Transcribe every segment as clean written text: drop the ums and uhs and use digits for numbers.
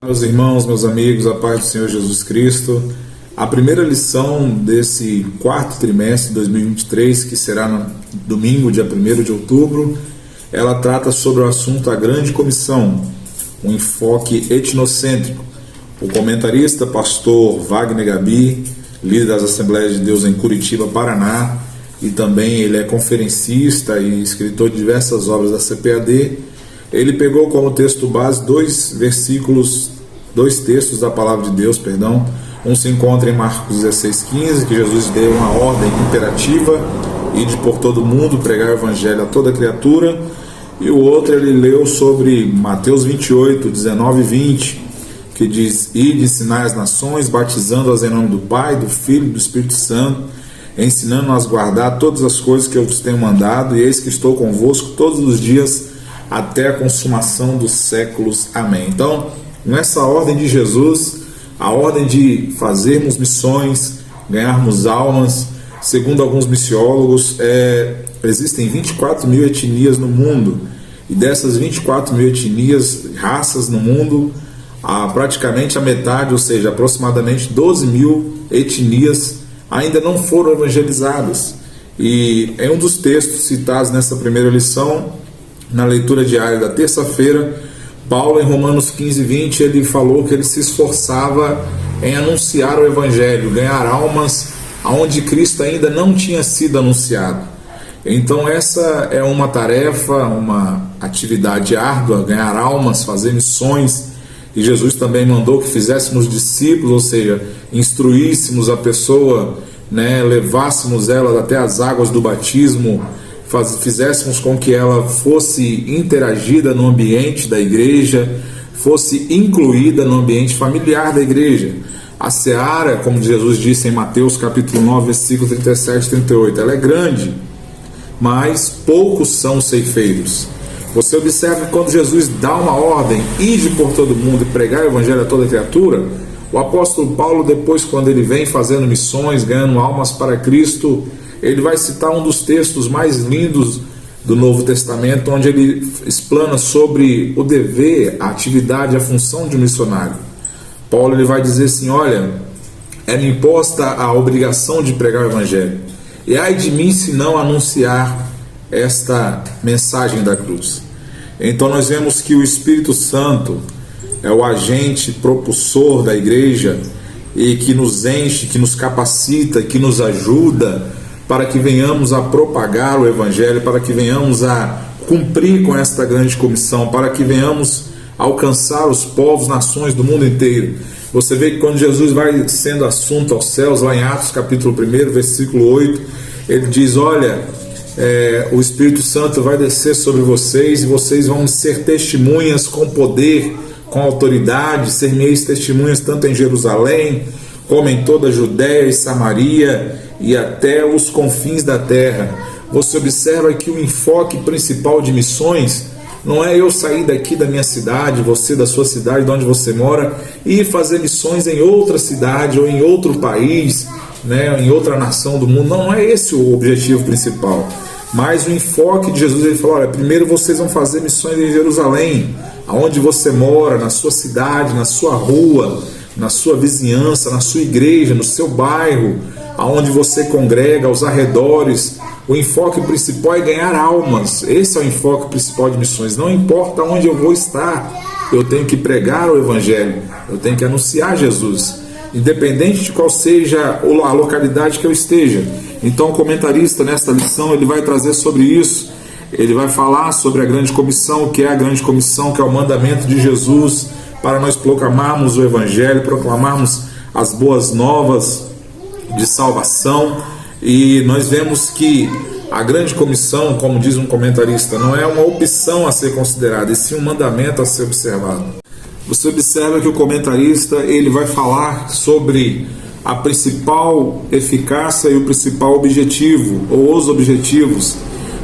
Meus irmãos, meus amigos, a paz do Senhor Jesus Cristo. A primeira lição desse quarto trimestre de 2023, que será no domingo, dia 1º de outubro, ela trata sobre o assunto a Grande Comissão, um enfoque etnocêntrico. O comentarista, pastor Wagner Gabi, líder das Assembleias de Deus em Curitiba, Paraná, e também ele é conferencista e escritor de diversas obras da CPAD. Ele pegou como texto base dois textos da palavra de Deus, Um se encontra em Marcos 16,15, que Jesus deu uma ordem imperativa, ide por todo mundo, pregar o evangelho a toda criatura. E o outro ele leu sobre Mateus 28, 19 e 20, que diz: ide, ensinai as nações, batizando-as em nome do Pai, do Filho e do Espírito Santo, ensinando-as a guardar todas as coisas que eu vos tenho mandado, e eis que estou convosco todos os dias, até a consumação dos séculos. Amém. Então, nessa ordem de Jesus, a ordem de fazermos missões, ganharmos almas, segundo alguns missiólogos, existem 24 mil etnias no mundo, e dessas 24 mil etnias, raças no mundo, praticamente a metade, ou seja, aproximadamente 12 mil etnias ainda não foram evangelizadas. E em um dos textos citados nessa primeira lição, na leitura diária da terça-feira, Paulo, em Romanos 15, 20, ele falou que ele se esforçava em anunciar o Evangelho, ganhar almas aonde Cristo ainda não tinha sido anunciado. Então essa é uma tarefa, uma atividade árdua, ganhar almas, fazer missões. E Jesus também mandou que fizéssemos discípulos, ou seja, instruíssemos a pessoa, levássemos ela até as águas do batismo, fizéssemos com que ela fosse interagida no ambiente da igreja, fosse incluída no ambiente familiar da igreja. A seara, como Jesus disse em Mateus capítulo 9, versículo 37 e 38, ela é grande, mas poucos são os ceifeiros. Você observa que quando Jesus dá uma ordem, ide por todo mundo e pregar o evangelho a toda criatura, o apóstolo Paulo, depois, quando ele vem fazendo missões, ganhando almas para Cristo, ele vai citar um dos textos mais lindos do Novo Testamento, onde ele explana sobre o dever, a atividade, a função de um missionário. Paulo ele vai dizer assim: olha, é-me imposta a obrigação de pregar o evangelho, e ai de mim se não anunciar esta mensagem da cruz. Então nós vemos que o Espírito Santo é o agente propulsor da igreja, e que nos enche, que nos capacita, que nos ajuda para que venhamos a propagar o Evangelho, para que venhamos a cumprir com esta grande comissão, para que venhamos a alcançar os povos, nações do mundo inteiro. Você vê que quando Jesus vai sendo assunto aos céus, lá em Atos capítulo 1, versículo 8, ele diz: olha, o Espírito Santo vai descer sobre vocês, e vocês vão ser testemunhas com poder, com autoridade, ser-me-eis testemunhas tanto em Jerusalém, como em toda a Judéia e Samaria, e até os confins da terra. Você observa que o enfoque principal de missões não é eu sair daqui da minha cidade, você da sua cidade, de onde você mora, e fazer missões em outra cidade ou em outro país, em outra nação do mundo. Não é esse o objetivo principal. Mas o enfoque de Jesus, ele falou: olha, primeiro vocês vão fazer missões em Jerusalém, aonde você mora, na sua cidade, na sua rua, na sua vizinhança, na sua igreja, no seu bairro, aonde você congrega, aos arredores. O enfoque principal é ganhar almas. Esse é o enfoque principal de missões. Não importa onde eu vou estar, eu tenho que pregar o evangelho, eu tenho que anunciar Jesus, independente de qual seja a localidade que eu esteja. Então o comentarista nesta lição ele vai trazer sobre isso. Ele vai falar sobre a grande comissão, o que é a grande comissão, que é o mandamento de Jesus para nós proclamarmos o evangelho, proclamarmos as boas novas de salvação. E nós vemos que a grande comissão, como diz um comentarista, não é uma opção a ser considerada, e sim um mandamento a ser observado. Você observa que o comentarista ele vai falar sobre a principal eficácia e o principal objetivo, ou os objetivos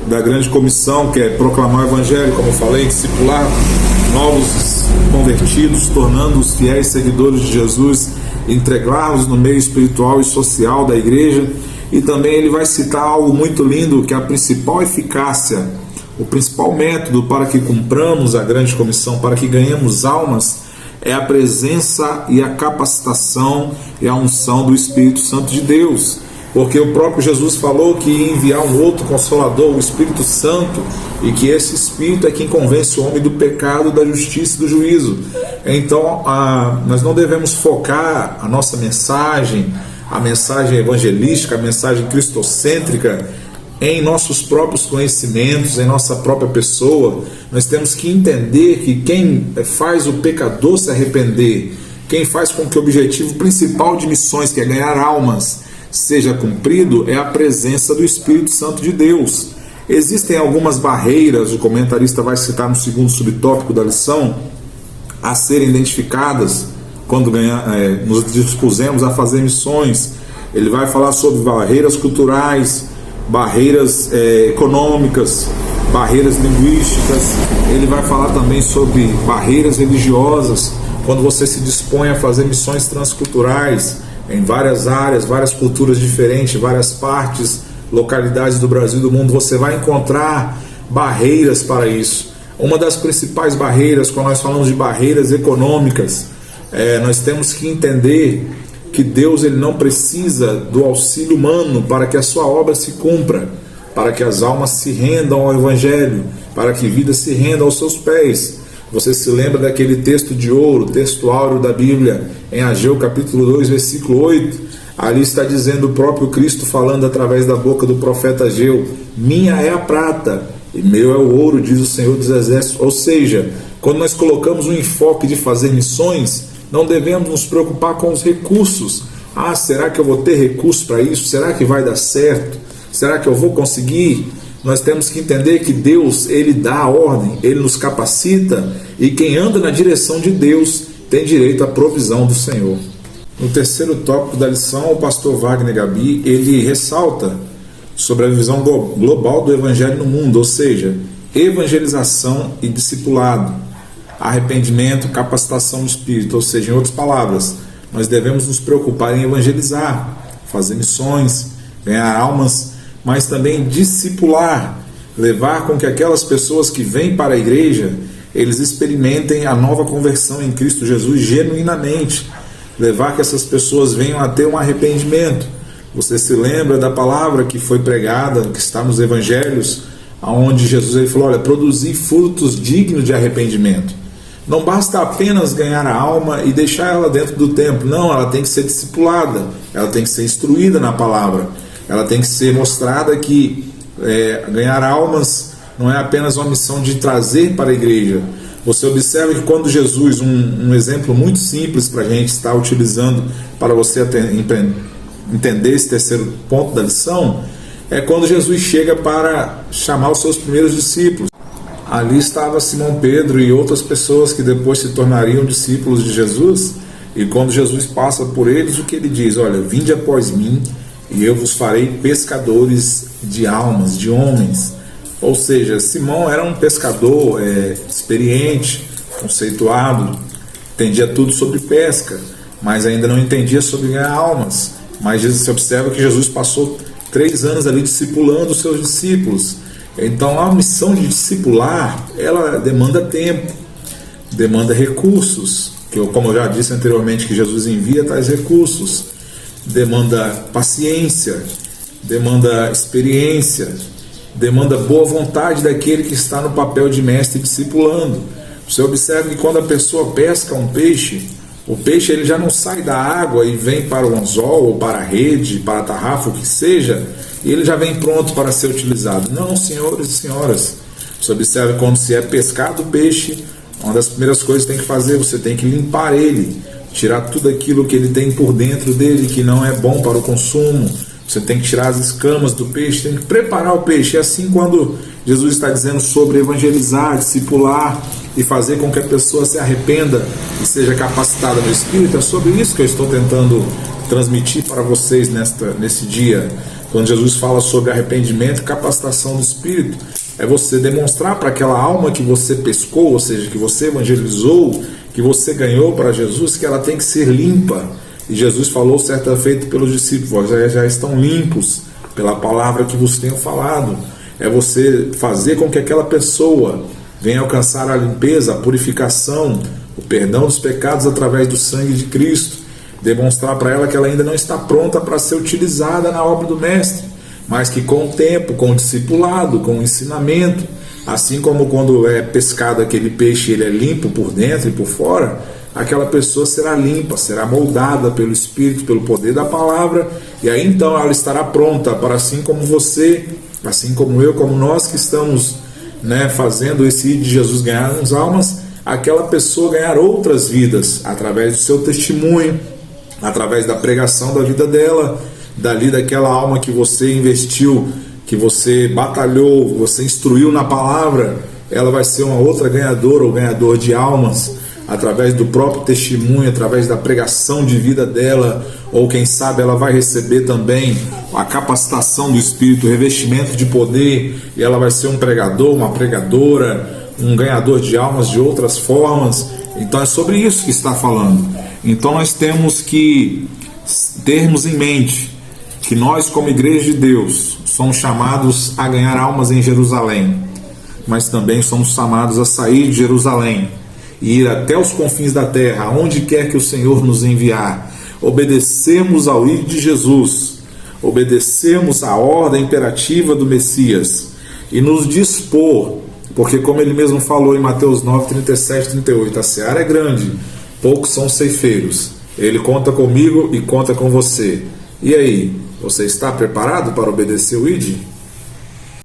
da grande comissão, que é proclamar o evangelho, como eu falei, discipular novos convertidos, tornando-os fiéis seguidores de Jesus, entregá-los no meio espiritual e social da igreja. E também ele vai citar algo muito lindo, que é a principal eficácia, o principal método para que cumpramos a grande comissão, para que ganhemos almas, é a presença e a capacitação e a unção do Espírito Santo de Deus. Porque o próprio Jesus falou que ia enviar um outro Consolador, o Espírito Santo, e que esse Espírito é quem convence o homem do pecado, da justiça e do juízo. Então, nós não devemos focar a nossa mensagem, a mensagem evangelística, a mensagem cristocêntrica, em nossos próprios conhecimentos, em nossa própria pessoa. Nós temos que entender que quem faz o pecador se arrepender, quem faz com que o objetivo principal de missões, que é ganhar almas, seja cumprido, é a presença do Espírito Santo de Deus. Existem algumas barreiras, o comentarista vai citar no segundo subtópico da lição, a serem identificadas quando nos dispusemos a fazer missões. Ele vai falar sobre barreiras culturais, barreiras econômicas, barreiras linguísticas. Ele vai falar também sobre barreiras religiosas, quando você se dispõe a fazer missões transculturais em várias áreas, várias culturas diferentes, várias partes, localidades do Brasil e do mundo, você vai encontrar barreiras para isso. Uma das principais barreiras, quando nós falamos de barreiras econômicas, nós temos que entender que Deus ele não precisa do auxílio humano para que a sua obra se cumpra, para que as almas se rendam ao Evangelho, para que vida se renda aos seus pés. Você se lembra daquele texto de ouro, texto áureo da Bíblia, em Ageu capítulo 2, versículo 8? Ali está dizendo o próprio Cristo falando através da boca do profeta Ageu: minha é a prata e meu é o ouro, diz o Senhor dos Exércitos. Ou seja, quando nós colocamos um enfoque de fazer missões, não devemos nos preocupar com os recursos. Será que eu vou ter recursos para isso? Será que vai dar certo? Será que eu vou conseguir? Nós temos que entender que Deus, ele dá a ordem, ele nos capacita, e quem anda na direção de Deus tem direito à provisão do Senhor. No terceiro tópico da lição, o pastor Wagner Gabi, ele ressalta sobre a visão global do Evangelho no mundo, ou seja, evangelização e discipulado, arrependimento, capacitação do Espírito. Ou seja, em outras palavras, nós devemos nos preocupar em evangelizar, fazer missões, ganhar almas, mas também discipular, levar com que aquelas pessoas que vêm para a igreja, eles experimentem a nova conversão em Cristo Jesus genuinamente, levar que essas pessoas venham a ter um arrependimento. Você se lembra da palavra que foi pregada, que está nos evangelhos, onde Jesus ele falou: olha, produzir frutos dignos de arrependimento. Não basta apenas ganhar a alma e deixar ela dentro do templo, não, ela tem que ser discipulada, ela tem que ser instruída na palavra, ela tem que ser mostrada que ganhar almas não é apenas uma missão de trazer para a igreja. Você observa que quando Jesus, um exemplo muito simples para a gente estar utilizando para você entender esse terceiro ponto da lição, é quando Jesus chega para chamar os seus primeiros discípulos. Ali estava Simão Pedro e outras pessoas que depois se tornariam discípulos de Jesus, e quando Jesus passa por eles, o que ele diz? Olha, vinde após mim e eu vos farei pescadores de almas, de homens. Ou seja, Simão era um pescador experiente, conceituado, entendia tudo sobre pesca, mas ainda não entendia sobre ganhar almas. Mas você observa que Jesus passou 3 anos ali discipulando os seus discípulos. Então a missão de discipular, ela demanda tempo, demanda recursos, como eu já disse anteriormente, que Jesus envia tais recursos, demanda paciência, demanda experiência, demanda boa vontade daquele que está no papel de mestre discipulando. Você observa que quando a pessoa pesca um peixe, o peixe ele já não sai da água e vem para o anzol, ou para a rede, para a tarrafa, o que seja, e ele já vem pronto para ser utilizado. Não, senhores e senhoras, você observa que quando se é pescado o peixe, uma das primeiras coisas que tem que fazer, você tem que limpar ele, tirar tudo aquilo que ele tem por dentro dele, que não é bom para o consumo. Você tem que tirar as escamas do peixe, tem que preparar o peixe. É assim quando Jesus está dizendo sobre evangelizar, discipular e fazer com que a pessoa se arrependa e seja capacitada no Espírito. É sobre isso que eu estou tentando transmitir para vocês nesse dia. Quando Jesus fala sobre arrependimento e capacitação do Espírito, é você demonstrar para aquela alma que você pescou, ou seja, que você evangelizou, que você ganhou para Jesus, que ela tem que ser limpa. E Jesus falou certa feita pelos discípulos: já estão limpos pela palavra que vos tenho falado. É você fazer com que aquela pessoa venha alcançar a limpeza, a purificação o perdão dos pecados através do sangue de Cristo, demonstrar para ela que ela ainda não está pronta para ser utilizada na obra do Mestre, mas que com o tempo, com o discipulado, com o ensinamento, assim como quando é pescado aquele peixe, ele é limpo por dentro e por fora, aquela pessoa será limpa, será moldada pelo Espírito, pelo poder da palavra, e aí então ela estará pronta para, assim como você, assim como eu, como nós que estamos fazendo esse ir de Jesus ganhar as almas, aquela pessoa ganhar outras vidas, através do seu testemunho, através da pregação da vida dela, dali daquela alma que você investiu, que você batalhou, você instruiu na palavra, ela vai ser uma outra ganhadora ou ganhador de almas, através do próprio testemunho, através da pregação de vida dela, ou quem sabe ela vai receber também a capacitação do Espírito, o revestimento de poder, e ela vai ser um pregador, uma pregadora, um ganhador de almas de outras formas. Então é sobre isso que está falando. Então nós temos que termos em mente que nós, como Igreja de Deus, somos chamados a ganhar almas em Jerusalém, mas também somos chamados a sair de Jerusalém e ir até os confins da terra, aonde quer que o Senhor nos enviar, obedecermos ao ir de Jesus, obedecermos à ordem imperativa do Messias e nos dispor, porque como ele mesmo falou em Mateus 9, 37, 38, a seara é grande, poucos são ceifeiros, ele conta comigo e conta com você. E aí, você está preparado para obedecer o ID?